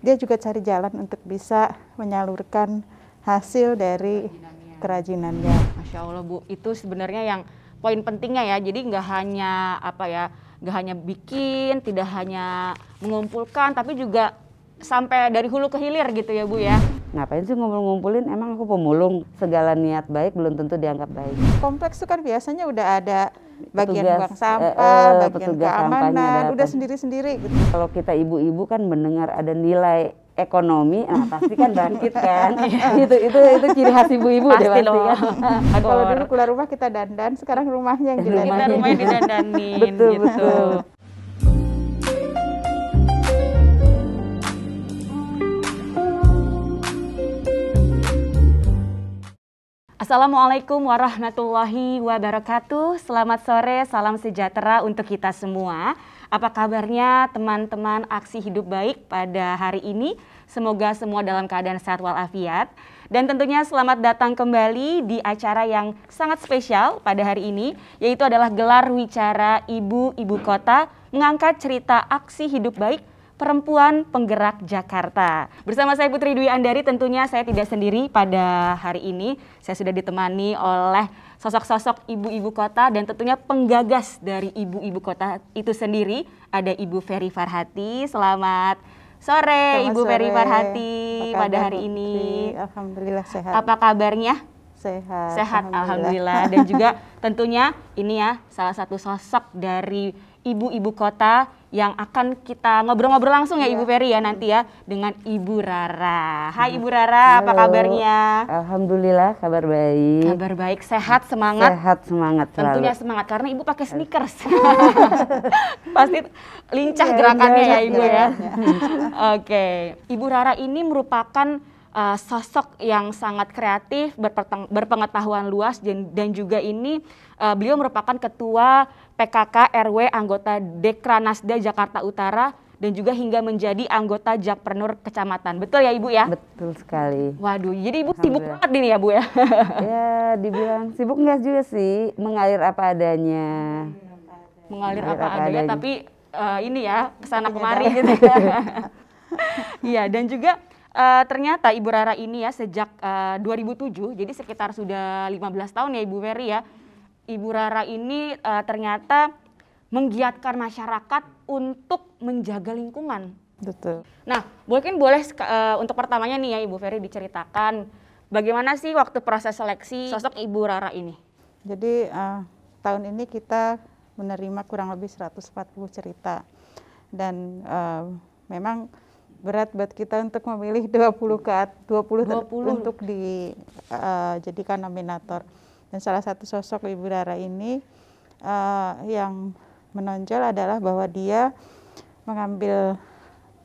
dia juga cari jalan untuk bisa menyalurkan hasil dari kerajinannya. Masya Allah Bu, itu sebenarnya yang poin pentingnya ya. Jadi nggak hanya nggak hanya bikin, tidak hanya mengumpulkan, tapi juga sampai dari hulu ke hilir gitu ya Bu ya. Ngapain sih ngumpul-ngumpulin, emang aku pemulung, segala niat baik belum tentu dianggap baik. Kompleks itu kan biasanya udah ada bagian Petugas, buang sampah, bagian petugas keamanan, sampahnya udah sendiri-sendiri gitu. Kalau kita ibu-ibu kan mendengar ada nilai ekonomi, nah pasti kan bangkit kan. itu ciri khas ibu-ibu deh pasti kan. Kalau dulu keluar rumah kita dandan, sekarang rumahnya yang didandanin. Kita rumahnya didandanin. Betul, gitu. betul. Assalamualaikum warahmatullahi wabarakatuh. Selamat sore, salam sejahtera untuk kita semua. Apa kabarnya teman-teman Aksi Hidup Baik pada hari ini? Semoga semua dalam keadaan sehat walafiat. Dan tentunya selamat datang kembali di acara yang sangat spesial pada hari ini, yaitu adalah gelar wicara Ibu-Ibu Kota mengangkat cerita Aksi Hidup Baik Perempuan Penggerak Jakarta. Bersama saya Putri Dwi Andari, tentunya saya tidak sendiri pada hari ini. Saya sudah ditemani oleh sosok-sosok ibu-ibu kota dan tentunya penggagas dari ibu-ibu kota itu sendiri. Ada Ibu Ferry Farhati. Selamat sore Ibu Ferry Farhati pada hari ini. Alhamdulillah sehat. Apa kabarnya? Sehat. Sehat, alhamdulillah. Dan juga tentunya ini ya salah satu sosok dari ibu-ibu kota yang akan kita ngobrol-ngobrol langsung ya Ibu Ferry ya nanti ya dengan Ibu Rara. Hai Ibu Rara, apa kabarnya? Alhamdulillah kabar baik. Kabar baik, sehat, semangat. Sehat, semangat selalu. Tentunya semangat karena Ibu pakai sneakers. Pasti lincah gerakannya ya Ibu ya. Oke, Ibu Rara ini merupakan sosok yang sangat kreatif, berpengetahuan luas dan juga ini beliau merupakan ketua PKK RW anggota Dekranasda Jakarta Utara dan juga hingga menjadi anggota Jakpreneur Kecamatan. Betul ya Ibu ya? Betul sekali. Waduh, jadi Ibu sibuk banget ini ya Bu ya? Ya dibilang sibuk enggak juga sih, mengalir apa adanya. Mengalir apa adanya tapi ini ya kesana kemari gitu ya. Iya, dan juga ternyata Ibu Rara ini ya sejak 2007, jadi sekitar sudah 15 tahun ya Ibu Ferry ya. Ibu Rara ini ternyata menggiatkan masyarakat untuk menjaga lingkungan. Betul. Nah, mungkin boleh untuk pertamanya nih ya Ibu Ferry diceritakan bagaimana sih waktu proses seleksi sosok Ibu Rara ini? Jadi tahun ini kita menerima kurang lebih 140 cerita dan memang berat buat kita untuk memilih 20 untuk dijadikan nominator. Dan salah satu sosok Ibu Rara ini yang menonjol adalah bahwa dia mengambil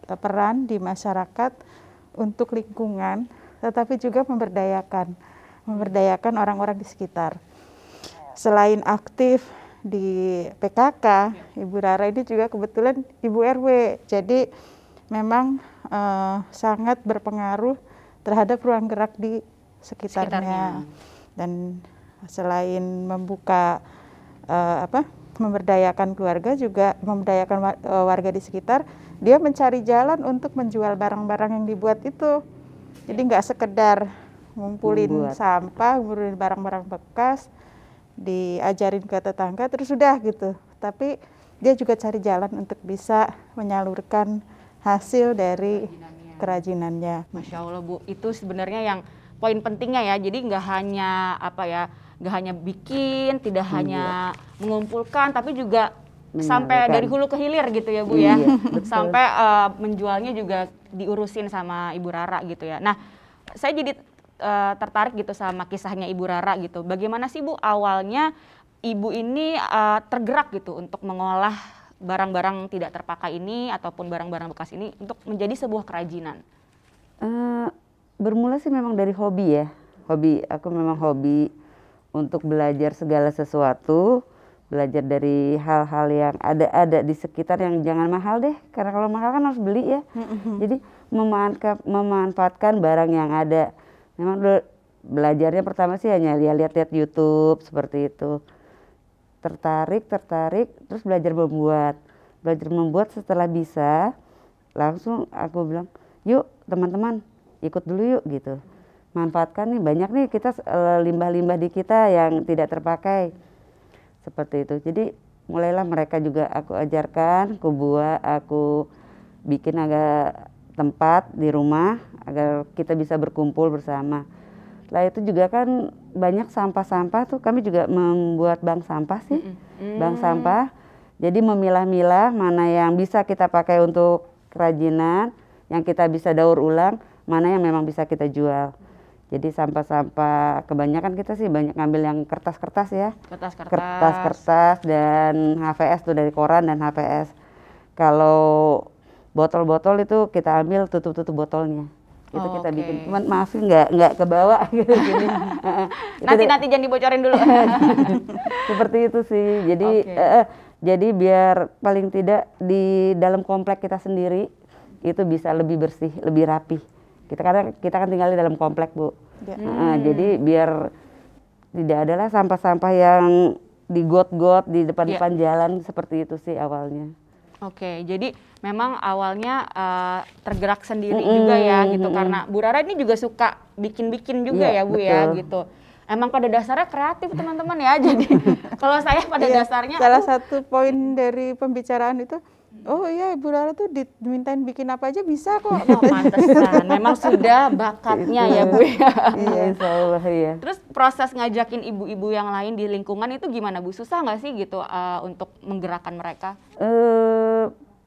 peran di masyarakat untuk lingkungan, tetapi juga memberdayakan orang-orang di sekitar. Selain aktif di PKK, Ibu Rara ini juga kebetulan Ibu RW, jadi memang sangat berpengaruh terhadap ruang gerak di sekitarnya. Dan selain memberdayakan keluarga, juga memberdayakan warga di sekitar, dia mencari jalan untuk menjual barang-barang yang dibuat itu. Jadi nggak sekedar ngumpulin sampah, ngumpulin barang-barang bekas, diajarin ke tetangga terus sudah gitu. Tapi dia juga cari jalan untuk bisa menyalurkan hasil dari kerajinannya. Masya Allah Bu, itu sebenarnya yang poin pentingnya ya. Jadi nggak hanya nggak hanya bikin, tidak hanya mengumpulkan, tapi juga sampai dari hulu ke hilir gitu ya Bu ya. Sampai menjualnya juga diurusin sama Ibu Rara gitu ya. Nah, saya jadi tertarik gitu sama kisahnya Ibu Rara gitu. Bagaimana sih Bu awalnya Ibu ini tergerak gitu untuk mengolah barang-barang tidak terpakai ini ataupun barang-barang bekas ini untuk menjadi sebuah kerajinan? Bermula sih memang dari hobi ya. Aku memang hobi untuk belajar segala sesuatu, belajar dari hal-hal yang ada di sekitar yang jangan mahal deh, karena kalau mahal kan harus beli ya. Jadi memanfaatkan barang yang ada. Memang belajarnya pertama sih hanya lihat-lihat YouTube seperti itu. Tertarik, terus belajar membuat setelah bisa, langsung aku bilang, yuk teman-teman ikut dulu yuk gitu. Manfaatkan nih, banyak nih kita limbah-limbah di kita yang tidak terpakai. Seperti itu. Jadi mulailah mereka juga aku ajarkan, aku bikin agak tempat di rumah agar kita bisa berkumpul bersama. Setelah itu juga kan banyak sampah-sampah tuh, kami juga membuat bank sampah sih. Bank sampah. Jadi memilah-milah mana yang bisa kita pakai untuk kerajinan, yang kita bisa daur ulang, mana yang memang bisa kita jual. Jadi sampah-sampah kebanyakan kita sih banyak ngambil yang kertas-kertas ya. Kertas-kertas dan HVS tuh dari koran dan HVS. Kalau botol-botol itu kita ambil tutup-tutup botolnya. Itu kita bikin. Cuman maafin nggak ke bawah gitu gini. Nanti jangan dibocorin dulu. Seperti itu sih. Jadi jadi biar paling tidak di dalam komplek kita sendiri itu bisa lebih bersih, lebih rapi. Kita kan tinggal di dalam komplek, Bu. Jadi biar tidak adalah sampah-sampah yang di got-got di depan-depan jalan, seperti itu sih awalnya. Oke, jadi memang awalnya tergerak sendiri juga ya gitu, karena Bu Rara ini juga suka bikin-bikin juga ya Bu, betul. Ya gitu. Emang pada dasarnya kreatif teman-teman ya, jadi kalau saya pada dasarnya salah satu poin dari pembicaraan itu, oh iya Bu Rara tuh dimintain bikin apa aja bisa kok. Oh pantesan, memang sudah bakatnya ya Bu ya. Iya, insya Allah ya. Terus proses ngajakin ibu-ibu yang lain di lingkungan itu gimana Bu? Susah nggak sih gitu untuk menggerakkan mereka?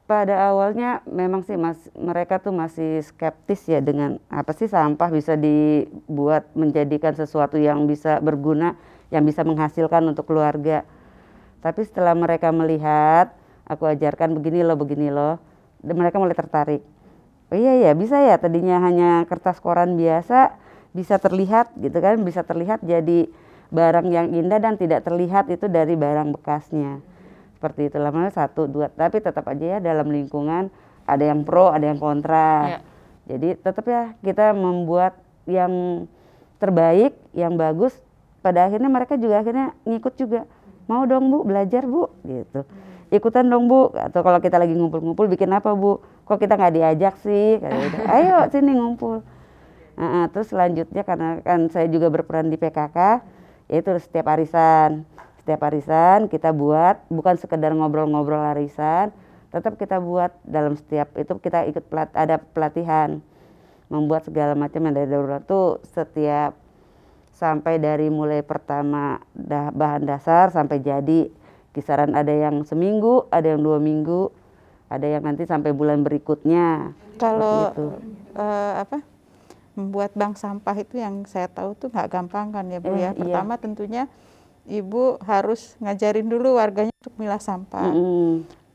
Pada awalnya memang sih mereka tuh masih skeptis ya dengan apa sih sampah bisa dibuat menjadikan sesuatu yang bisa berguna, yang bisa menghasilkan untuk keluarga. Tapi setelah mereka melihat, aku ajarkan begini loh, dan mereka mulai tertarik. Oh iya ya, bisa ya, tadinya hanya kertas koran biasa, bisa terlihat gitu kan, bisa terlihat jadi barang yang indah dan tidak terlihat itu dari barang bekasnya. Seperti itu, lama 1, 2, tapi tetap aja ya dalam lingkungan ada yang pro, ada yang kontra. Jadi tetap ya kita membuat yang terbaik, yang bagus, pada akhirnya mereka juga akhirnya ngikut juga. Mau dong Bu, belajar Bu, gitu. Ikutan dong Bu, atau kalau kita lagi ngumpul-ngumpul bikin apa Bu? Kok kita nggak diajak sih? Gitu. Ayo sini ngumpul. Terus selanjutnya karena kan saya juga berperan di PKK, yaitu setiap arisan. Setiap arisan kita buat, bukan sekedar ngobrol-ngobrol arisan, tetap kita buat dalam setiap itu kita ikut ada pelatihan. Membuat segala macam yang dari darurat tuh setiap sampai dari mulai pertama bahan dasar sampai jadi. Kisaran ada yang seminggu, ada yang 2 minggu, ada yang nanti sampai bulan berikutnya. Kalau membuat bank sampah itu yang saya tahu tuh nggak gampang kan ya Bu ya. Pertama tentunya Ibu harus ngajarin dulu warganya untuk milah sampah.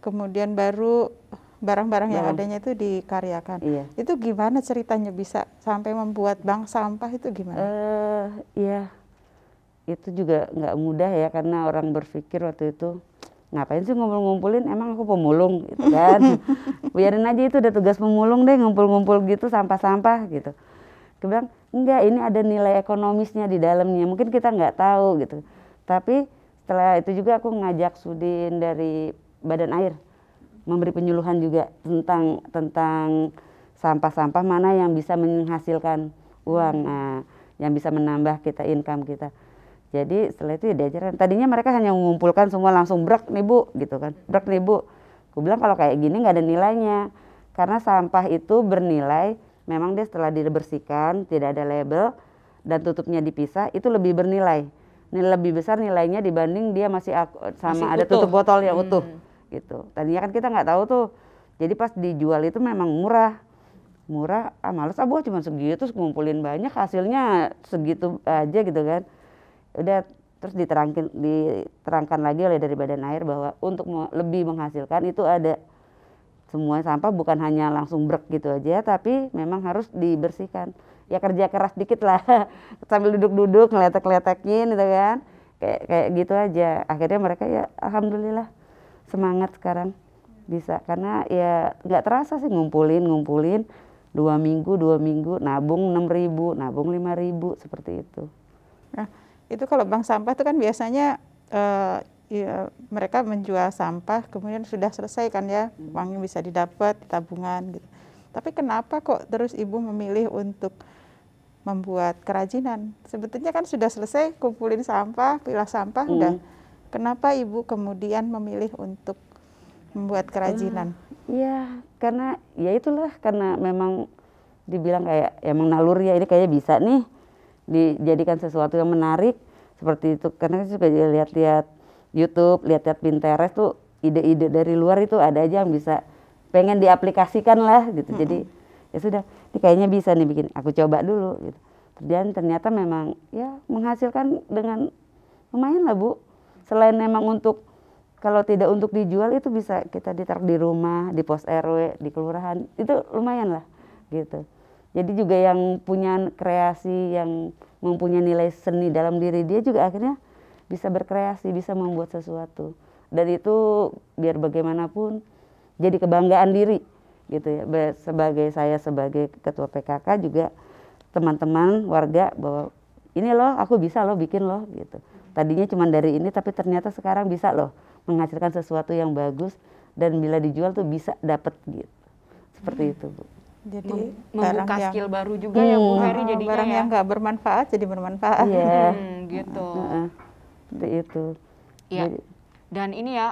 Kemudian baru barang-barang yang adanya itu dikaryakan. Itu gimana ceritanya bisa sampai membuat bank sampah itu gimana? Iya. Itu juga nggak mudah ya, karena orang berpikir waktu itu ngapain sih ngumpul-ngumpulin, emang aku pemulung gitu kan. Biarin aja itu udah tugas pemulung deh, ngumpul-ngumpul gitu sampah-sampah gitu. Aku bilang enggak, ini ada nilai ekonomisnya di dalamnya, mungkin kita nggak tahu gitu. Tapi setelah itu juga aku ngajak Sudin dari Badan Air memberi penyuluhan juga tentang sampah-sampah mana yang bisa menghasilkan uang, yang bisa menambah kita income kita. Jadi setelah itu ya diajarkan. Tadinya mereka hanya mengumpulkan semua langsung brek nih Bu, gitu kan. Brek nih Bu. Aku bilang kalau kayak gini nggak ada nilainya. Karena sampah itu bernilai, memang dia setelah dibersihkan, tidak ada label, dan tutupnya dipisah, itu lebih bernilai. Lebih besar nilainya dibanding dia masih ada tutup botol yang utuh. Gitu. Tadinya kan kita nggak tahu tuh. Jadi pas dijual itu memang murah. Males Bu, cuma segitu, ngumpulin banyak, hasilnya segitu aja gitu kan. Udah terus diterangkan lagi oleh dari Badan Air bahwa untuk lebih menghasilkan itu ada semua sampah bukan hanya langsung brek gitu aja, tapi memang harus dibersihkan. Ya kerja keras dikit lah, sambil duduk-duduk ngeletek-ngeletekin gitu kan, kayak gitu aja. Akhirnya mereka ya alhamdulillah semangat sekarang bisa, karena ya nggak terasa sih ngumpulin 2 minggu nabung 6.000, nabung 5.000 seperti itu. Nah, itu kalau bank sampah itu kan biasanya ya, mereka menjual sampah kemudian sudah selesai kan ya, uangnya bisa didapat di tabungan gitu. Tapi kenapa kok terus Ibu memilih untuk membuat kerajinan? Sebetulnya kan sudah selesai kumpulin sampah, pilah sampah, udah. Kenapa Ibu kemudian memilih untuk membuat kerajinan? Iya, karena ya itulah, karena memang dibilang kayak emang naluri ya, ini kayaknya bisa nih dijadikan sesuatu yang menarik seperti itu. Karena juga lihat-lihat YouTube, lihat-lihat Pinterest tuh ide-ide dari luar itu ada aja yang bisa pengen diaplikasikan lah gitu. Jadi ya sudah, ini kayaknya bisa nih bikin, aku coba dulu gitu. Dan ternyata memang ya menghasilkan dengan lumayan lah Bu. Selain memang untuk, kalau tidak untuk dijual itu bisa kita ditaruh di rumah, di pos RW, di kelurahan, itu lumayan lah gitu. Jadi juga yang punya kreasi, yang mempunyai nilai seni dalam diri dia juga akhirnya bisa berkreasi, bisa membuat sesuatu. Dan itu biar bagaimanapun jadi kebanggaan diri gitu ya. Sebagai ketua PKK juga teman-teman warga bahwa ini loh aku bisa loh bikin loh gitu. Tadinya cuma dari ini tapi ternyata sekarang bisa loh menghasilkan sesuatu yang bagus dan bila dijual tuh bisa dapat gitu. Seperti itu Bu. Jadi Membuka skill baru juga ya Bu Heri jadinya barang ya. yang nggak bermanfaat jadi bermanfaat. Iya. Gitu. Seperti itu. Iya. Jadi, Dan ini ya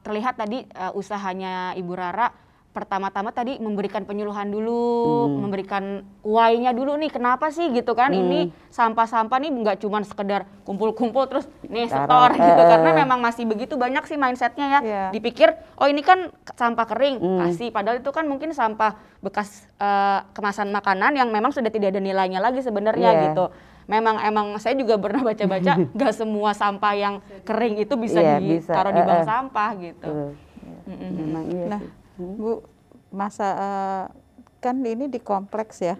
terlihat tadi usahanya Ibu Rara pertama-tama tadi memberikan penyuluhan dulu, memberikan why-nya dulu nih kenapa sih gitu kan ini sampah-sampah nih nggak cuma sekedar kumpul-kumpul terus nih setor gitu, karena memang masih begitu banyak sih mindsetnya ya. Dipikir oh ini kan sampah kering kasih, padahal itu kan mungkin sampah bekas kemasan makanan yang memang sudah tidak ada nilainya lagi sebenarnya gitu. Emang saya juga pernah baca-baca nggak semua sampah yang kering itu bisa ditaruh di bank sampah gitu. memang iya Nah, sih. Bu, kan ini di kompleks ya.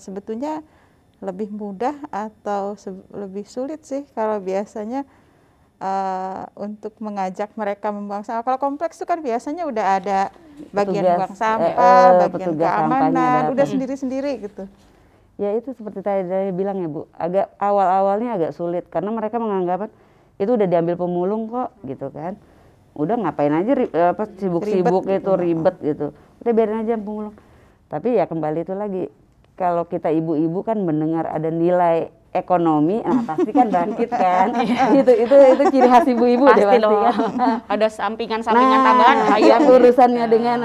Sebetulnya lebih mudah atau lebih sulit sih kalau biasanya untuk mengajak mereka membuang sampah. Kalau kompleks itu kan biasanya udah ada bagian buang sampah, bagian keamanan, udah sendiri-sendiri gitu. Ya itu seperti tadi bilang ya Bu, agak awal-awalnya agak sulit karena mereka menganggap itu udah diambil pemulung kok gitu kan. Udah ngapain aja sibuk-sibuk itu ribet gitu. Udah biarin aja pemulung. Tapi ya kembali itu lagi, kalau kita ibu-ibu kan mendengar ada nilai ekonomi, nah pasti kan bangkit kan. itu ciri khas ibu-ibu deh pasti kan. Ada sampingan-sampingan tambahan, yang urusannya dengan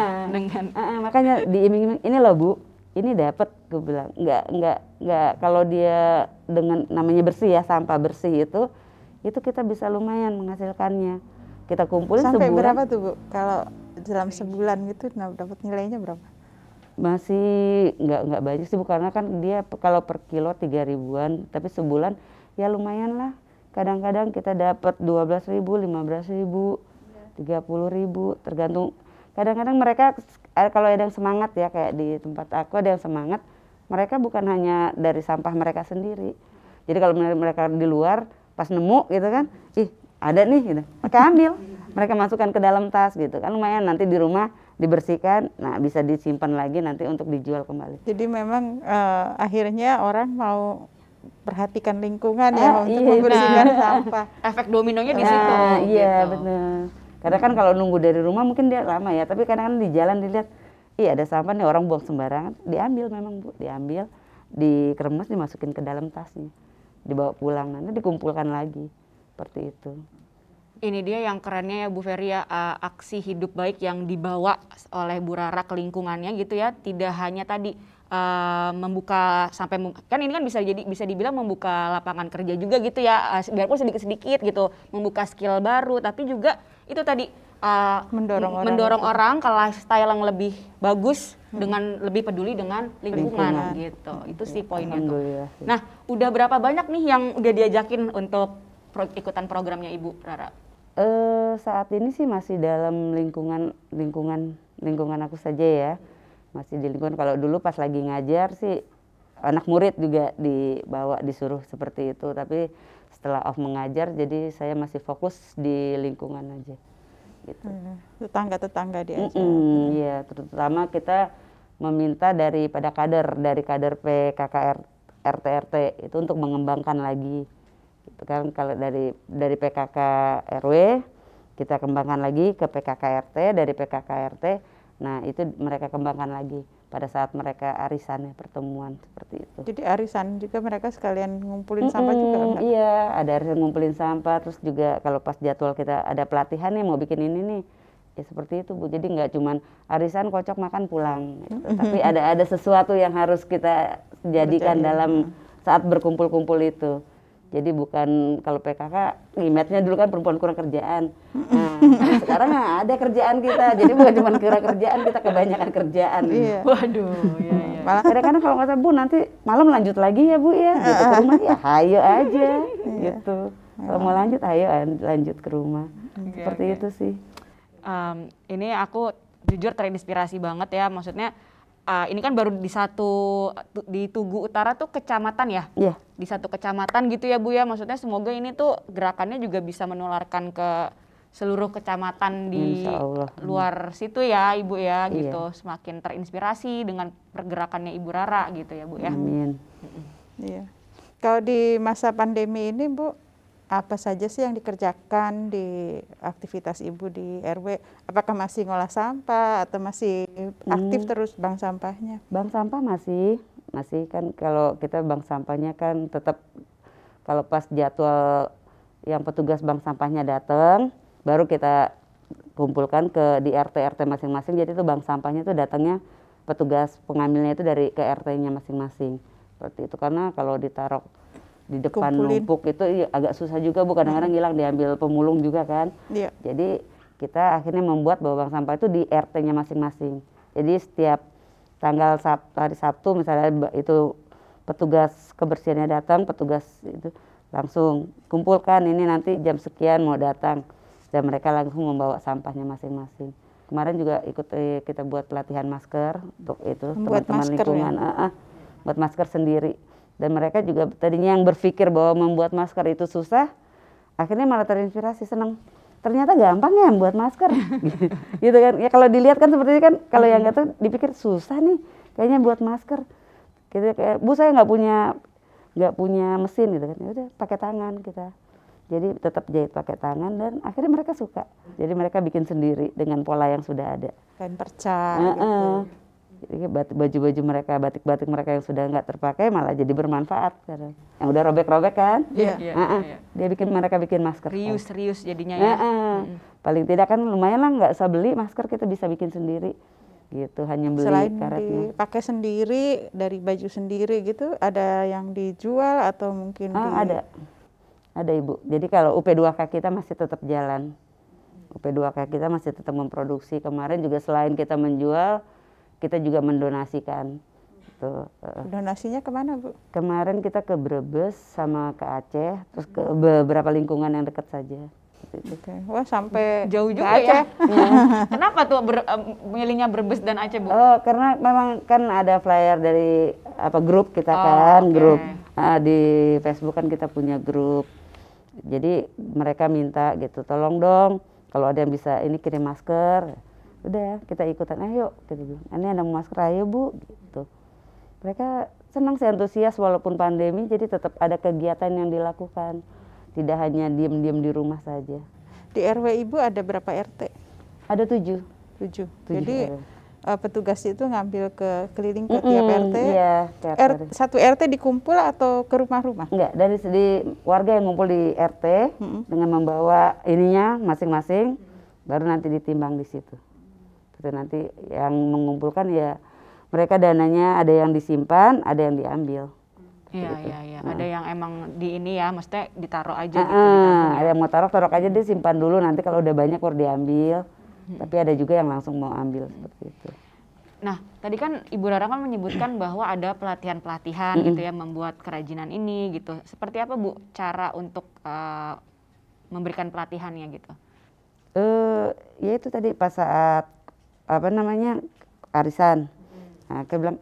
makanya diiming-iming ini loh Bu, ini dapat gue bilang. Enggak kalau dia dengan namanya bersih ya, sampah bersih itu kita bisa lumayan menghasilkannya. Kita kumpulin sampai sebulan. Berapa tuh Bu? Kalau dalam sebulan gitu dapat nilainya berapa? Masih nggak banyak sih Bu, karena kan dia kalau per kilo 3.000-an, tapi sebulan ya lumayan lah. Kadang-kadang kita dapat 12.000, 15.000, 30.000, tergantung. Kadang-kadang mereka kalau ada yang semangat ya, kayak di tempat aku ada yang semangat, mereka bukan hanya dari sampah mereka sendiri. Jadi kalau mereka di luar pas nemu gitu kan, ada nih gitu, mereka ambil, mereka masukkan ke dalam tas gitu kan, lumayan nanti di rumah dibersihkan, nah bisa disimpan lagi nanti untuk dijual kembali. Jadi memang akhirnya orang mau perhatikan lingkungan ya untuk membersihkan sampah. Efek dominonya di situ. Iya gitu. benar. Karena kan kalau nunggu dari rumah mungkin dia lama ya, tapi kadang-kadang di jalan dilihat, ada sampah nih orang buang sembarangan, diambil memang Bu, diambil, dikeremes, dimasukin ke dalam tasnya, dibawa pulang, nanti dikumpulkan lagi. Seperti itu. Ini dia yang kerennya ya Bu Ferry ya, aksi hidup baik yang dibawa oleh Bu Rara ke lingkungannya gitu ya, tidak hanya tadi membuka sampai kan ini kan bisa dibilang membuka lapangan kerja juga gitu ya, biarpun sedikit-sedikit gitu, membuka skill baru, tapi juga itu tadi mendorong orang ke lifestyle yang lebih bagus dengan lebih peduli dengan lingkungan gitu. Itu sih poinnya tuh. Nah, udah berapa banyak nih yang udah diajakin untuk ikutan programnya Ibu Rara? Saat ini sih masih dalam lingkungan aku saja ya, masih di lingkungan. Kalau dulu pas lagi ngajar sih anak murid juga dibawa, disuruh seperti itu, tapi setelah off mengajar jadi saya masih fokus di lingkungan aja gitu. Tetangga-tetangga diajak. Iya, terutama kita meminta dari kader PKK RT itu untuk mengembangkan lagi. Itu kan kalau dari PKK RW kita kembangkan lagi ke PKK RT, dari PKK RT, nah itu mereka kembangkan lagi pada saat mereka arisan ya, pertemuan seperti itu. Jadi arisan juga mereka sekalian ngumpulin sampah juga enggak? Iya, ada arisan ngumpulin sampah, terus juga kalau pas jadwal kita ada pelatihan nih mau bikin ini nih, ya seperti itu Bu. Jadi nggak cuman arisan kocok makan pulang, gitu. Tapi ada sesuatu yang harus kita jadikan dalam saat berkumpul-kumpul itu. Jadi bukan kalau PKK imetnya dulu kan perempuan kurang kerjaan. Nah, sekarang ada kerjaan kita. Jadi bukan cuma kurang kerjaan, kita kebanyakan kerjaan. Iya. Waduh, ya, ya. Malah kadang-kadang kalau kata Bu nanti malam lanjut lagi ya Bu ya. Gitu ke rumah ya hayo aja gitu. Kalau mau lanjut ayo lanjut ke rumah. Seperti itu sih. Ini aku jujur terinspirasi banget ya, maksudnya ini kan baru di Tugu Utara tuh kecamatan ya? Iya. Di satu kecamatan gitu ya Bu ya, maksudnya semoga ini tuh gerakannya juga bisa menularkan ke seluruh kecamatan di luar situ ya Ibu ya, gitu. Semakin terinspirasi dengan pergerakannya Ibu Rara gitu ya Bu ya. Amin. Iya. Kalau di masa pandemi ini Bu, apa saja sih yang dikerjakan di aktivitas Ibu di RW? Apakah masih ngolah sampah atau masih aktif terus bank sampahnya? Bank sampah masih kan, kalau kita bank sampahnya kan tetap kalau pas jadwal yang petugas bank sampahnya datang, baru kita kumpulkan di RT masing-masing. Jadi itu bank sampahnya itu datangnya petugas pengambilnya itu dari ke RT-nya masing-masing. Seperti itu, karena kalau ditaruh di depan numpuk itu agak susah juga Bu, kadang-kadang hilang diambil pemulung juga kan. Iya. Jadi kita akhirnya membuat bahwa bank sampah itu di RT-nya masing-masing. Jadi setiap tanggal hari Sabtu misalnya itu petugas kebersihannya datang, petugas itu langsung kumpulkan ini nanti jam sekian mau datang, dan mereka langsung membawa sampahnya masing-masing. Kemarin juga ikut kita buat pelatihan masker untuk itu teman-teman lingkungan, buat masker sendiri. Dan mereka juga tadinya yang berpikir bahwa membuat masker itu susah, akhirnya malah terinspirasi, senang. Ternyata gampang ya membuat masker, gitu kan? Ya kalau dilihat kan seperti ini kan, kalau yang nggak tahu dipikir susah nih, kayaknya buat masker. Gitu kayak Bu saya nggak punya mesin gitu kan, ya udah pakai tangan kita. Jadi tetap jahit pakai tangan dan akhirnya mereka suka. Jadi mereka bikin sendiri dengan pola yang sudah ada. Kain perca gitu. Jadi baju-baju mereka, batik-batik mereka yang sudah nggak terpakai malah jadi bermanfaat. Yang udah robek-robek kan, mereka bikin masker. Serius jadinya ya. Paling tidak kan lumayan lah, nggak usah beli masker, kita bisa bikin sendiri. Gitu, hanya beli selain karetnya. Dipakai sendiri, dari baju sendiri gitu, ada yang dijual atau mungkin Ada Ibu. Jadi kalau UP2K kita masih tetap jalan. UP2K kita masih tetap memproduksi. Kemarin juga selain kita menjual, kita juga mendonasikan. Tuh. Donasinya kemana Bu? Kemarin kita ke Brebes sama ke Aceh, terus ke beberapa lingkungan yang dekat saja. Okay. Wah sampai jauh juga ya. Kenapa tuh milihnya Brebes dan Aceh Bu? Karena memang kan ada flyer dari grup kita kan, grup di Facebook kan kita punya grup. Jadi mereka minta gitu, tolong dong kalau ada yang bisa ini kirim masker. Udah kita ikutan, ayo kita bilang, ini ada masker ayo Bu gitu. Mereka senang sih, antusias walaupun pandemi, jadi tetap ada kegiatan yang dilakukan, tidak hanya diam-diam di rumah saja. Di RW Ibu ada berapa RT? Ada 7. Jadi petugas itu ngambil keliling ke tiap RT. Iya, satu RT dikumpul atau ke rumah-rumah? Enggak, dari warga yang ngumpul di RT dengan membawa ininya masing-masing, baru nanti ditimbang di situ. Nanti yang mengumpulkan ya mereka dananya ada yang disimpan, ada yang diambil. Iya. Ada yang emang di ini ya, maksudnya ditaruh aja gitu. Ada yang mau taruh aja, dia simpan dulu, nanti kalau udah banyak baru diambil. Tapi ada juga yang langsung mau ambil seperti itu. Nah, tadi kan Ibu Rara kan menyebutkan bahwa ada pelatihan-pelatihan gitu ya, membuat kerajinan ini gitu. Seperti apa Bu cara untuk memberikan pelatihannya gitu? Ya itu tadi pas saat arisan. Nah, aku bilang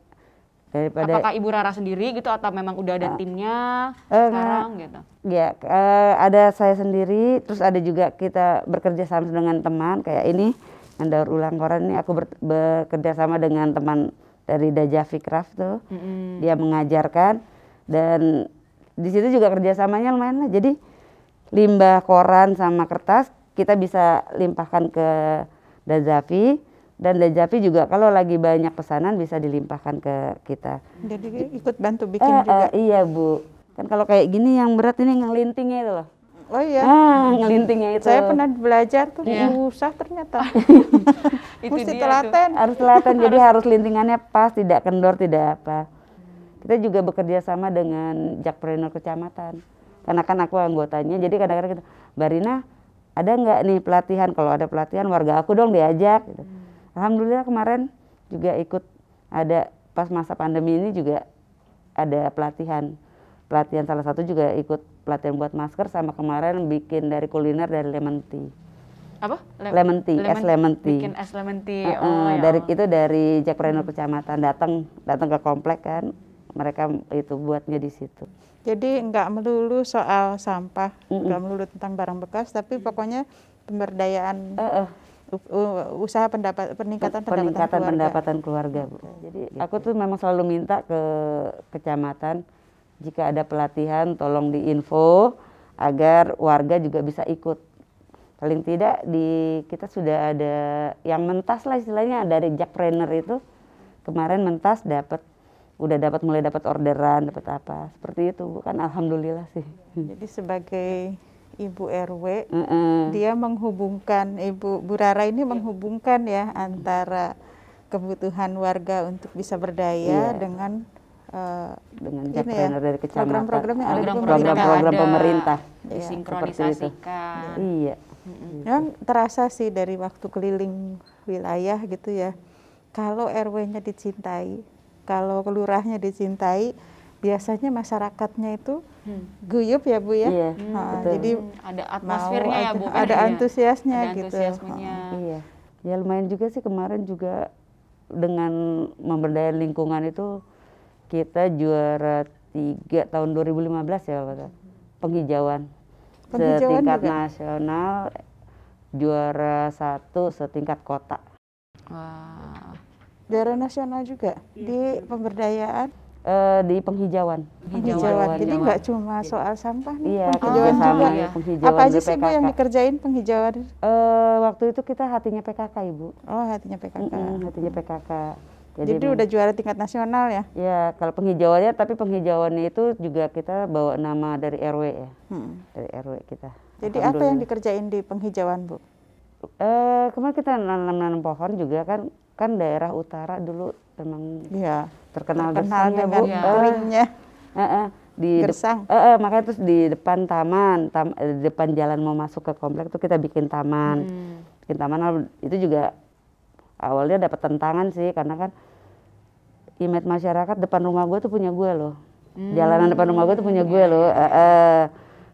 daripada. Apakah Ibu Rara sendiri gitu atau memang udah ada timnya sekarang gitu? Ya, ada saya sendiri, terus ada juga kita bekerja sama dengan teman kayak ini yang daur ulang koran ini. Aku bekerja sama dengan teman dari Dajavi Craft tuh, dia mengajarkan dan di situ juga kerjasamanya lumayan lah. Jadi limbah koran sama kertas kita bisa limpahkan ke Dajavi. Dan Dajapri juga kalau lagi banyak pesanan bisa dilimpahkan ke kita. Jadi ikut bantu bikin juga. Iya Bu, kan kalau kayak gini yang berat ini ngelintingnya itu loh. Oh iya. Ngelintingnya itu. Saya pernah belajar tuh, susah ternyata. Itu Mesti dia telaten. Harus telaten, jadi harus lintingannya pas, tidak kendor, tidak apa. Kita juga bekerja sama dengan jakpreneur kecamatan. Karena kan aku anggotanya, jadi kadang-kadang kita, Mbak Rina, ada nggak nih pelatihan? Kalau ada pelatihan warga aku dong diajak. Gitu. Alhamdulillah kemarin juga ikut ada pas masa pandemi ini juga ada pelatihan. Pelatihan salah satu juga ikut pelatihan buat masker sama kemarin bikin dari kuliner dari lemon tea. Apa? Lemon tea, es lemon tea. Bikin es lemon tea. Ya dari Allah. itu dari jakpreneur kecamatan datang ke komplek kan. Mereka itu buatnya di situ. Jadi nggak melulu soal sampah, nggak melulu tentang barang bekas, tapi pokoknya pemberdayaan usaha peningkatan pendapatan keluarga Bu. Jadi aku tuh memang selalu minta ke kecamatan jika ada pelatihan tolong diinfo agar warga juga bisa ikut. Paling tidak di kita sudah ada yang mentas lah istilahnya dari jakpreneur itu kemarin mentas mulai dapat orderan, dapat apa seperti itu Bu. Kan alhamdulillah sih. Jadi sebagai Ibu RW, dia menghubungkan Bu Rara ini menghubungkan ya antara kebutuhan warga untuk bisa berdaya dengan jakpreneur dari kecamatan, program-program yang ada di program pemerintah, disinkronisasikan. Iya. Yang terasa sih dari waktu keliling wilayah gitu ya, kalau RW-nya dicintai, kalau kelurahnya dicintai, biasanya masyarakatnya itu guyup ya Bu ya. Iya, jadi ada atmosfernya ya Bu. Ada antusiasnya ada gitu. Antusiasmenya. Iya. Ya lumayan juga sih kemarin juga dengan memberdayakan lingkungan itu kita juara 3 tahun 2015 ya Pak. Penghijauan setingkat juga nasional, juara 1 setingkat kota. Wah. Juara nasional juga di pemberdayaan. Di penghijauan. Jadi nggak cuma soal sampah nih, iya, penghijauan juga ya. Penghijauan apa aja sih Bu yang dikerjain penghijauan? Waktu itu kita hatinya PKK Ibu. Oh hatinya PKK. Hatinya PKK. Jadi udah juara tingkat nasional ya? Ya kalau penghijauannya, tapi penghijauannya itu juga kita bawa nama dari RW ya. Dari RW kita. Jadi apa yang dikerjain di penghijauan Bu? Kemarin kita nanam pohon juga kan daerah utara dulu memang terkenal dengan Bu. keringnya Di gersang. Makanya terus di depan di depan jalan mau masuk ke komplek tuh kita bikin taman. Bikin taman itu juga awalnya dapat tantangan sih karena kan image masyarakat depan rumah gue tuh punya gue loh. Jalanan depan rumah gue tuh punya gue loh.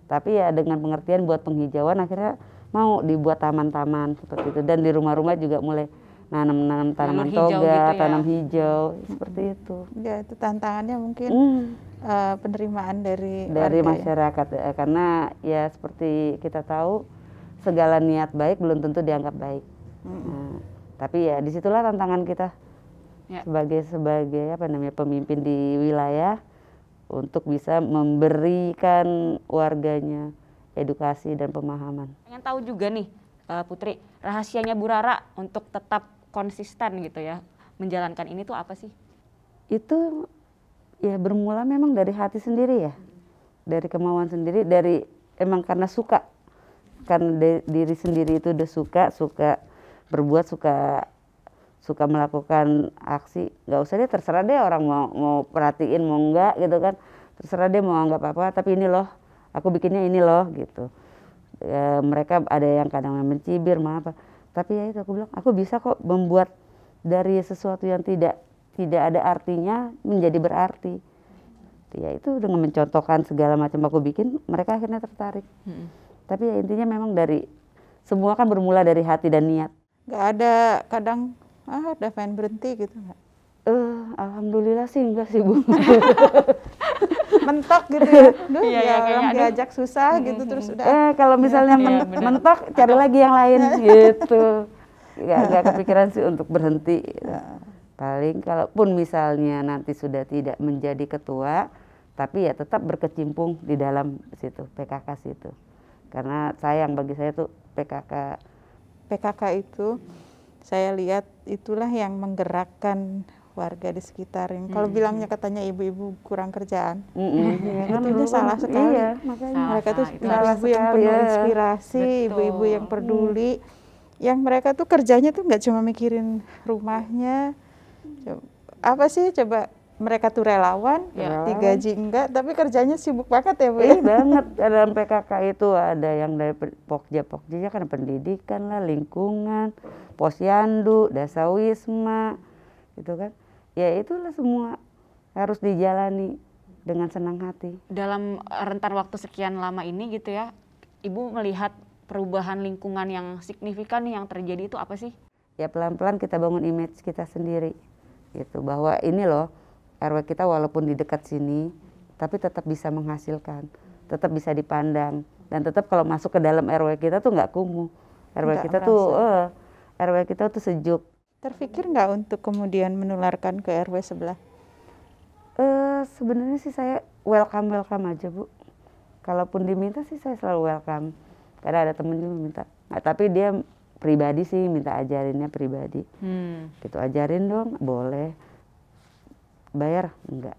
Tapi ya dengan pengertian buat penghijauan akhirnya mau dibuat taman-taman seperti itu, dan di rumah-rumah juga mulai nanam tanaman toga, gitu tanam hijau seperti itu. Ya itu tantangannya mungkin penerimaan dari masyarakat ya. Karena ya seperti kita tahu segala niat baik belum tentu dianggap baik. Tapi ya disitulah tantangan kita sebagai pemimpin di wilayah untuk bisa memberikan warganya edukasi dan pemahaman. Pengen tahu juga nih Putri, rahasianya Bu Rara untuk tetap konsisten gitu ya menjalankan ini tuh apa sih? Itu ya bermula memang dari hati sendiri ya, dari kemauan sendiri, dari emang karena suka, kan diri sendiri itu udah suka berbuat, suka melakukan aksi. Nggak usah deh, terserah deh orang mau perhatiin mau enggak gitu kan, terserah deh mau anggap apa, tapi ini loh aku bikinnya ini loh gitu. Ya, mereka ada yang kadang mencibir apa, tapi ya itu aku bilang aku bisa kok membuat dari sesuatu yang tidak ada artinya menjadi berarti. Ya itu dengan mencontohkan segala macam aku bikin, mereka akhirnya tertarik. Tapi ya intinya memang dari semua kan bermula dari hati dan niat. Nggak ada kadang udah pengen berhenti gitu nggak? Alhamdulillah sih enggak sih Bu. Mentok gitu ya. Orang diajak susah gitu terus udah. Kalau misalnya mentok cari lagi yang lain gitu. Gak kepikiran sih untuk berhenti. Paling kalaupun misalnya nanti sudah tidak menjadi ketua, tapi ya tetap berkecimpung di dalam situ, PKK situ. Karena sayang bagi saya tuh PKK itu saya lihat itulah yang menggerakkan warga di sekitar. Yang kalau bilangnya katanya ibu-ibu kurang kerjaan, itunya salah sekali. Iya, makanya. Mereka tuh salah ibu-ibu yang sekali, penuh ya. inspirasi, Betul. ibu-ibu yang peduli, yang mereka tuh kerjanya tuh nggak cuma mikirin rumahnya. Apa sih coba, mereka tuh relawan, digaji enggak, tapi kerjanya sibuk banget ya Bu ya. Banget. Dalam PKK itu ada yang dari Pokja kan pendidikan lah, lingkungan, posyandu, dasawisma, gitu kan. Ya itulah semua harus dijalani dengan senang hati. Dalam rentan waktu sekian lama ini gitu ya, Ibu melihat perubahan lingkungan yang signifikan nih yang terjadi itu apa sih? Ya pelan-pelan kita bangun image kita sendiri, gitu, bahwa ini loh RW kita walaupun di dekat sini, tapi tetap bisa menghasilkan, tetap bisa dipandang, dan tetap kalau masuk ke dalam RW kita tuh nggak kumuh. RW kita tuh RW kita tuh sejuk. Terpikir nggak untuk kemudian menularkan ke RW sebelah? Sebenarnya sih saya welcome aja Bu. Kalaupun diminta sih saya selalu welcome. Karena ada temen juga minta. Nah, tapi dia pribadi sih minta ajarinnya pribadi. Gitu, ajarin dong, boleh. Bayar? Enggak.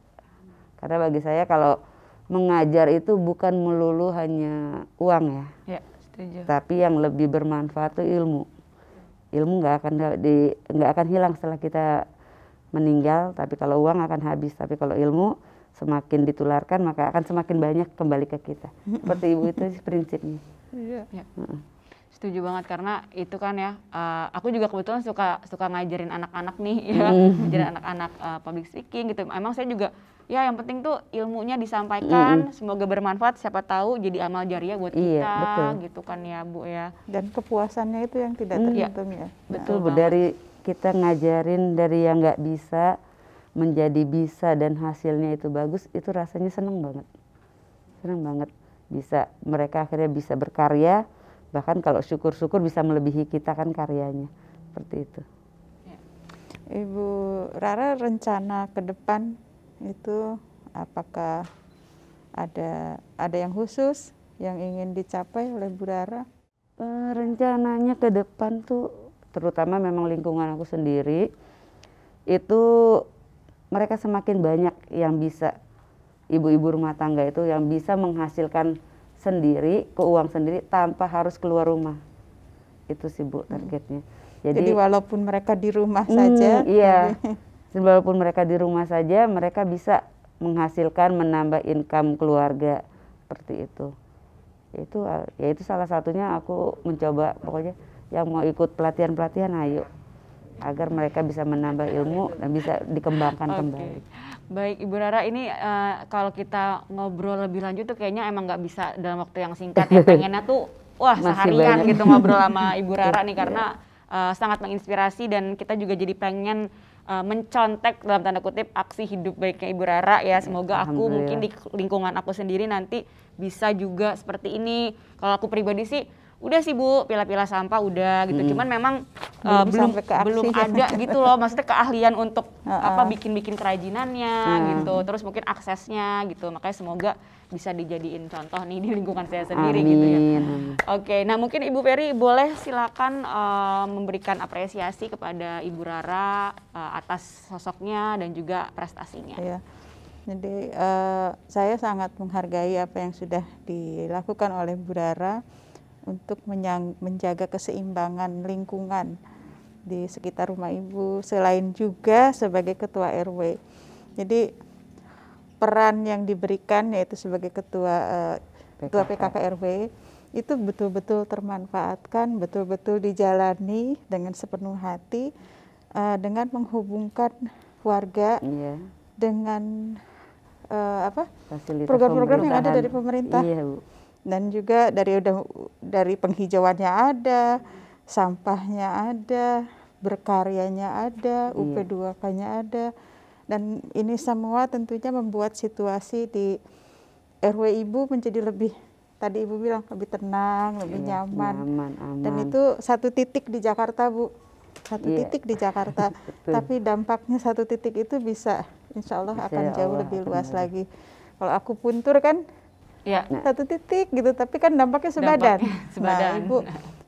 Karena bagi saya kalau mengajar itu bukan melulu hanya uang ya. Ya, setuju. Tapi yang lebih bermanfaat itu ilmu. Ilmu nggak akan hilang setelah kita meninggal, tapi kalau uang akan habis. Tapi kalau ilmu semakin ditularkan maka akan semakin banyak kembali ke kita. Seperti Ibu itu prinsipnya. Iya. Ya. Setuju banget karena itu kan ya, aku juga kebetulan suka ngajarin anak-anak nih ya, ngajarin anak-anak public speaking gitu. Emang saya juga ya yang penting tuh ilmunya disampaikan, semoga bermanfaat, siapa tahu jadi amal jariah buat kita, betul. gitu kan ya Bu ya. Dan kepuasannya itu yang tidak terhitung ya. Betul Bu, dari kita ngajarin dari yang nggak bisa menjadi bisa dan hasilnya itu bagus, itu rasanya seneng banget. Seneng banget bisa mereka akhirnya bisa berkarya. Bahkan kalau syukur-syukur bisa melebihi kita kan karyanya, seperti itu. Ibu Rara rencana ke depan itu apakah ada yang khusus yang ingin dicapai oleh Bu Rara? Rencananya ke depan tuh terutama memang lingkungan aku sendiri itu mereka semakin banyak yang bisa, ibu-ibu rumah tangga itu yang bisa menghasilkan sendiri, keuangan sendiri tanpa harus keluar rumah. Itu sih Bu targetnya. Jadi walaupun mereka di rumah saja. Iya. Walaupun mereka di rumah saja, mereka bisa menghasilkan, menambah income keluarga seperti itu. Itu salah satunya aku mencoba, pokoknya yang mau ikut pelatihan-pelatihan ayo, agar mereka bisa menambah ilmu dan bisa dikembangkan kembali. Baik Ibu Rara, ini kalau kita ngobrol lebih lanjut tuh kayaknya emang nggak bisa dalam waktu yang singkat ya. Pengennya tuh wah seharian gitu ngobrol sama Ibu Rara nih karena sangat menginspirasi dan kita juga jadi pengen mencontek dalam tanda kutip aksi hidup baiknya Ibu Rara ya. Semoga aku mungkin di lingkungan aku sendiri nanti bisa juga seperti ini. Kalau aku pribadi sih udah sih Bu, pilah-pilah sampah udah gitu. Cuman memang belum ada gitu loh, maksudnya keahlian untuk bikin kerajinannya gitu. Terus mungkin aksesnya gitu. Makanya semoga bisa dijadiin contoh nih di lingkungan saya sendiri gitu ya. Oke, nah mungkin Ibu Ferry boleh silakan memberikan apresiasi kepada Ibu Rara atas sosoknya dan juga prestasinya. Ya. Jadi saya sangat menghargai apa yang sudah dilakukan oleh Bu Rara untuk menjaga keseimbangan lingkungan di sekitar rumah Ibu, selain juga sebagai ketua RW. Jadi peran yang diberikan yaitu sebagai ketua PKK RW itu betul-betul termanfaatkan, betul-betul dijalani dengan sepenuh hati, dengan menghubungkan warga dengan program-program yang ada dari pemerintah. Iya, Bu. Dan juga dari penghijauannya ada, sampahnya ada, berkaryanya ada, UP2K-nya ada. Dan ini semua tentunya membuat situasi di RW Ibu menjadi lebih, tadi Ibu bilang lebih tenang, lebih nyaman. Aman. Dan itu satu titik di Jakarta Bu, satu titik di Jakarta. Tapi dampaknya satu titik itu bisa, insya Allah akan jauh lebih luas lagi. Kalau aku puntur kan, satu titik gitu, tapi kan dampaknya sebadan. Nah Ibu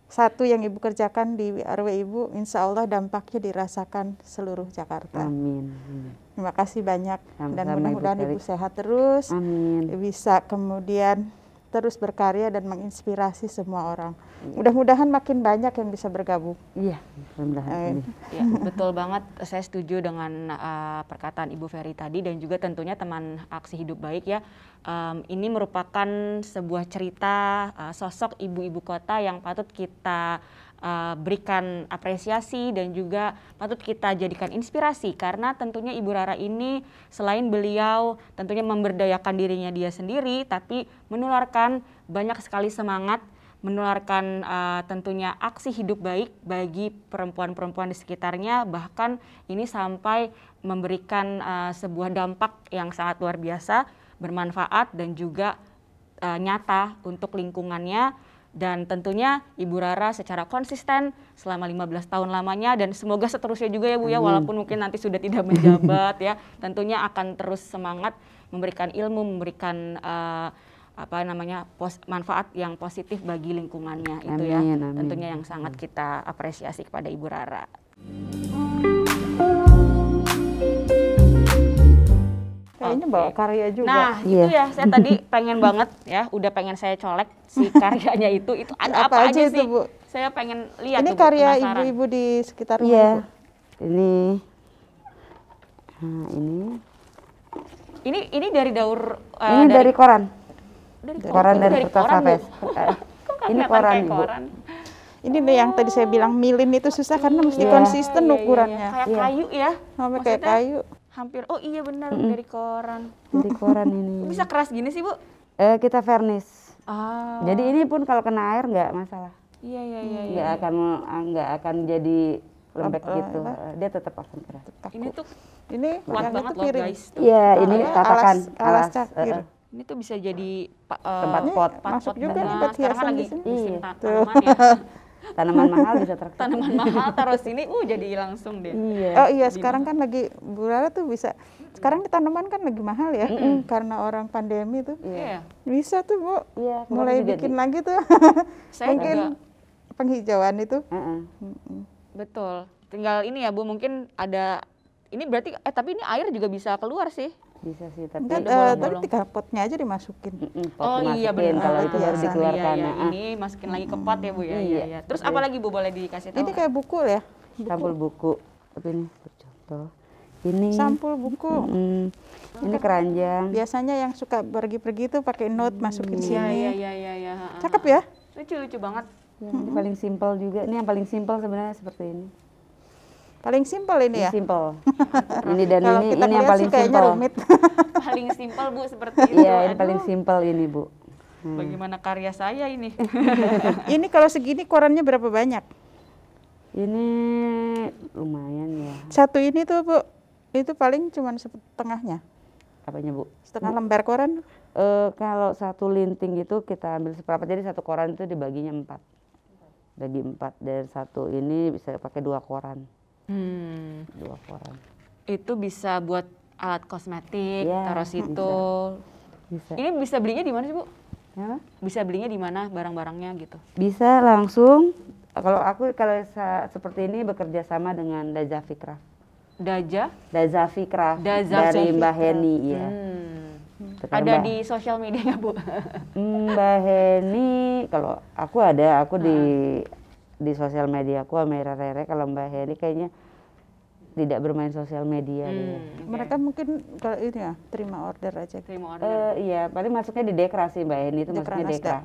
satu yang Ibu kerjakan di RW Ibu, insya Allah dampaknya dirasakan seluruh Jakarta. Amin. Terima kasih banyak. Dan Sama-sama, mudah-mudahan Ibu Ibu Ferry. sehat terus, Amin. bisa kemudian terus berkarya dan menginspirasi semua orang. Mudah-mudahan makin banyak yang bisa bergabung. Iya, mudah-mudahan. Ya, betul banget. Saya setuju dengan perkataan Ibu Ferry tadi dan juga tentunya teman Aksi Hidup Baik ya. Ini merupakan sebuah cerita sosok ibu-ibu kota yang patut kita berikan apresiasi dan juga patut kita jadikan inspirasi, karena tentunya Ibu Rara ini selain beliau tentunya memberdayakan dirinya dia sendiri, tapi menularkan banyak sekali semangat, menularkan tentunya aksi hidup baik bagi perempuan-perempuan di sekitarnya, bahkan ini sampai memberikan sebuah dampak yang sangat luar biasa, bermanfaat dan juga nyata untuk lingkungannya. Dan tentunya Ibu Rara secara konsisten selama 15 tahun lamanya, dan semoga seterusnya juga ya Bu ya, walaupun mungkin nanti sudah tidak menjabat ya, tentunya akan terus semangat memberikan ilmu, memberikan manfaat yang positif bagi lingkungannya. Itu ya Amin. tentunya yang sangat kita apresiasi kepada Ibu Rara. Kayaknya bawa karya juga. Nah, itu ya saya tadi pengen banget ya, udah pengen saya colek si karyanya itu ada apa aja itu, sih? Bu? Saya pengen lihat Ini tuh, Bu, karya penasaran. ibu-ibu di sekitar rumah Iya. Ibu. Ini dari daur Ini dari koran. dari Koran itu dari dari Kertas koran, Bu. Sapes. Ini Kelihatan koran, kayak Ibu. koran. Ini nih yang tadi saya bilang milin itu susah karena mesti Iya. konsisten Iya, ukurannya. Kayak Iya. kayu ya. Sampai kayak Maksudnya kayu. Hampir, oh iya benar dari koran. Dari koran ini. Bisa keras gini sih Bu? Kita vernis. Ah. Jadi ini pun kalau kena air nggak masalah. Iya iya iya. Nggak akan jadi lembek Apa- gitu. apa? Dia tetap akan keras. Ini tuh Ini kuat yang banget itu loh piring. guys. Iya, ini Alas- tatakan alas cakir. Ini tuh bisa jadi Tempat pot. Masuk juga nih bunga. buat Sekarang kan hiasan di lagi sini. musim Iya. tanaman ya. Tanaman mahal bisa terkesan. Tanaman mahal taruh sini, jadi langsung deh. Iya. Oh iya, sekarang kan lagi Bu Rara tuh bisa. Sekarang tanaman kan lagi mahal ya, karena orang pandemi tuh. Iya. Bisa tuh Bu, Iya, kemarin mulai juga bikin lagi tuh. Saya Mungkin juga penghijauan itu. Heeh. betul. Tinggal ini ya Bu, mungkin ada ini berarti tapi ini air juga bisa keluar sih. Bisa sih, tapi Enggak, ada bolong-bolong. tapi tinggal potnya aja dimasukin. pot Oh iya dimasukin, benar. kalau itu baru biasa. dikeluarkan. Iya, Nah, ini masukin lagi ke pot ya Bu ya. Iya, Iya. iya. Terus apa lagi Bu boleh dikasih tahu? Ini kayak buku ya, sampul buku. Tapi ini contoh. Ini sampul buku. ini keranjang. Biasanya yang suka pergi-pergi tuh pakai note masukin Iya sini. iya iya iya iya. Cakep ya? Lucu banget. Ya, ini paling simpel juga. Ini yang paling simpel sebenarnya seperti ini. Paling simpel ini ya. Simpel. Ini dan Kalau ini kita yang lihat paling sih kayaknya simpel. rumit. Paling simpel Bu seperti itu. Iya, ini Aduh, paling simpel ini, Bu. bagaimana karya saya ini? Ini kalau segini korannya berapa banyak? Ini lumayan ya. Satu ini tuh Bu, itu paling cuma setengahnya. Apanya, Bu? Setengah lembar koran. Kalau satu linting itu kita ambil seperempat, jadi satu koran itu dibaginya 4. Bagi 4, dan satu ini bisa pakai 2 koran. 2 koran. Itu bisa buat alat kosmetik, Iya, taruh situ. Bisa. Ini bisa belinya di mana sih Bu? Ya, Bisa belinya di mana barang-barangnya gitu? bisa langsung. Kalau aku seperti ini bekerja sama dengan Dazafi Craft. Dazafi Craft dari Mbak Heni, ya. Sekarang Ada Mbak- di sosial media nggak Bu? Mbak Heni, kalau aku ada, aku di sosial media aku Amira Rere. Kalau Mbak Heni kayaknya tidak bermain sosial media dia. Mereka mungkin kalau ini ya terima order aja. Terima order. Iya, paling masuknya di Dekra sih Mbak Heni, itu masuknya Dekranasda. Dekra.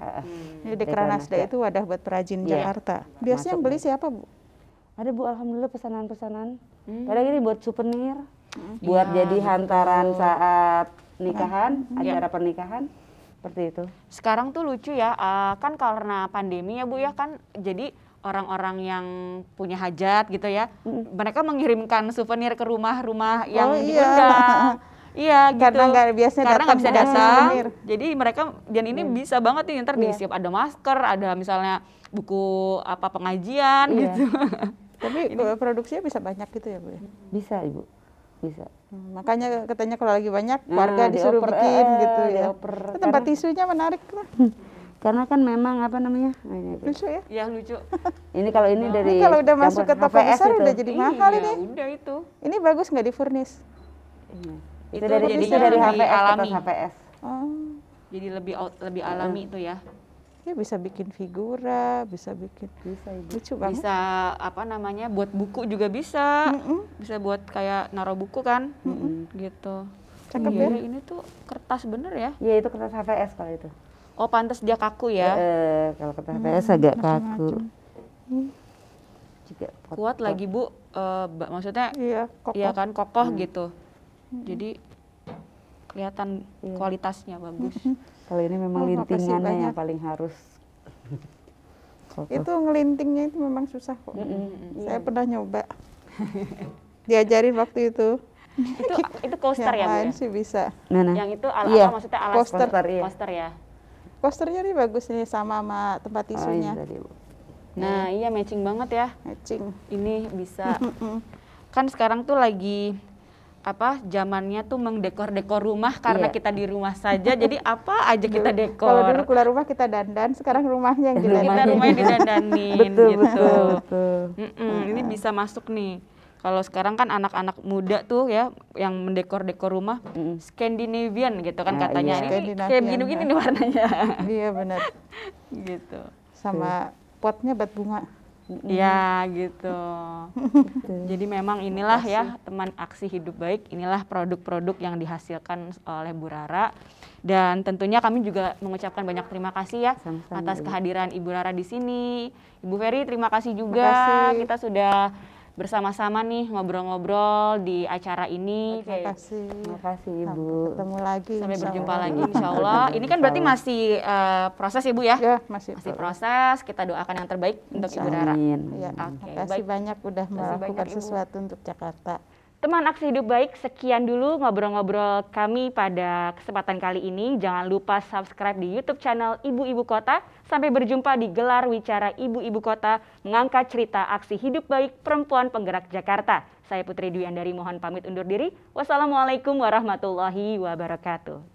Ini Dekranasda itu wadah buat perajin Iya. Jakarta. Biasanya yang Masuk, beli siapa Bu? Ada Bu, alhamdulillah pesanan-pesanan. Kadang ini buat souvenir, buat jadi hantaran saat nikahan, acara pernikahan, seperti itu. Sekarang tuh lucu ya, kan karena pandemi ya Bu ya, kan jadi orang-orang yang punya hajat gitu ya, mereka mengirimkan souvenir ke rumah-rumah yang Oh, iya. diundang. Iya gitu. Karena nggak biasanya Karena nggak bisa datang bawa datang. souvenir. Jadi mereka dan ini bisa banget nih ntar diisi ada masker, ada misalnya buku apa pengajian Iya. gitu. Tapi produksinya bisa banyak gitu ya Bu ya? Bisa Ibu, bisa. Makanya katanya kalau lagi banyak Nah, warga disuruh dioper, bikin gitu ya. dioper. Itu tempat tisunya menarik tuh. Karena kan memang apa namanya? Lucu ya. Ya lucu. Ini kalau ini dari Ini kalau udah masuk ke toko HVS besar itu. udah jadi mahal Iya, ini. udah itu. Ini bagus nggak di furnish? Itu Itu dari jadinya dari lebih HVS alami. kertas HVS. Oh, Jadi lebih alami itu ya. ya bisa bikin figura, bisa bikin Bisa Ibu. lucu banget. Bisa apa namanya? Buat buku juga bisa. Bisa buat kayak naruh buku kan? Gitu. Cakep Iya, ya. ini tuh kertas bener ya. Iya itu kertas HVS kalau itu. Oh, pantas dia kaku ya. Kalau kertas HVS agak kaku. Juga Kuat lagi Bu. Maksudnya Iya, kokoh. iya kan kokoh gitu. Jadi kelihatan kualitasnya bagus. Kalau ini memang Oh, makasih lintingannya banyak. yang paling harus. Itu ngelintingnya itu memang susah kok. Saya pernah nyoba. Diajarin waktu itu. Itu coaster ya Yang Bu lain ya? sih bisa. Mana? Yang itu Iya. apa maksudnya alas Coaster. Iya. coaster ya. Posternya nih bagus nih sama tempat Oh, ini tisunya. tadi, Bu. Nah, iya matching banget ya. Matching. Ini bisa. Kan sekarang tuh lagi apa zamannya tuh mendekor-dekor rumah karena Iya. kita di rumah saja. Jadi apa aja kita dekor. Kalau dulu keluar rumah kita dandan, sekarang rumahnya yang kita didandanin. rumahnya didandanin Betul, gitu. betul. Ini bisa masuk nih. Kalau sekarang kan anak-anak muda tuh ya yang mendekor-dekor rumah Scandinavian gitu kan Nah, katanya. iya. Ini Scandinavian, kayak begini-begini nih warnanya. Iya benar. Gitu. Sama potnya bat bunga. Ya gitu. Jadi memang inilah ya teman aksi hidup baik, inilah produk-produk yang dihasilkan oleh Bu Rara. Dan tentunya kami juga mengucapkan banyak terima kasih ya Sama-sama, atas Ibu. kehadiran Ibu Rara di sini. Ibu Ferry terima kasih juga. Terima kasih. Kita sudah bersama-sama nih ngobrol-ngobrol di acara ini. Terima kasih. Terima kasih Ibu. Sampai ketemu lagi. Sampai insya berjumpa Allah. lagi insya Allah. Ini kan berarti masih proses ya Bu ya? Ya masih. Masih proses, kita doakan yang terbaik untuk Ibu Rara. Amin. Ya, Oke, makasih baik. banyak udah Makasih melakukan banyak, Ibu. sesuatu untuk Jakarta. Teman Aksi Hidup Baik, sekian dulu ngobrol-ngobrol kami pada kesempatan kali ini. Jangan lupa subscribe di YouTube channel Ibu-Ibu Kota. Sampai berjumpa di Gelar Wicara Ibu-Ibu Kota, mengangkat cerita aksi hidup baik perempuan penggerak Jakarta. Saya Putri Dwi Andari mohon pamit undur diri. Wassalamualaikum warahmatullahi wabarakatuh.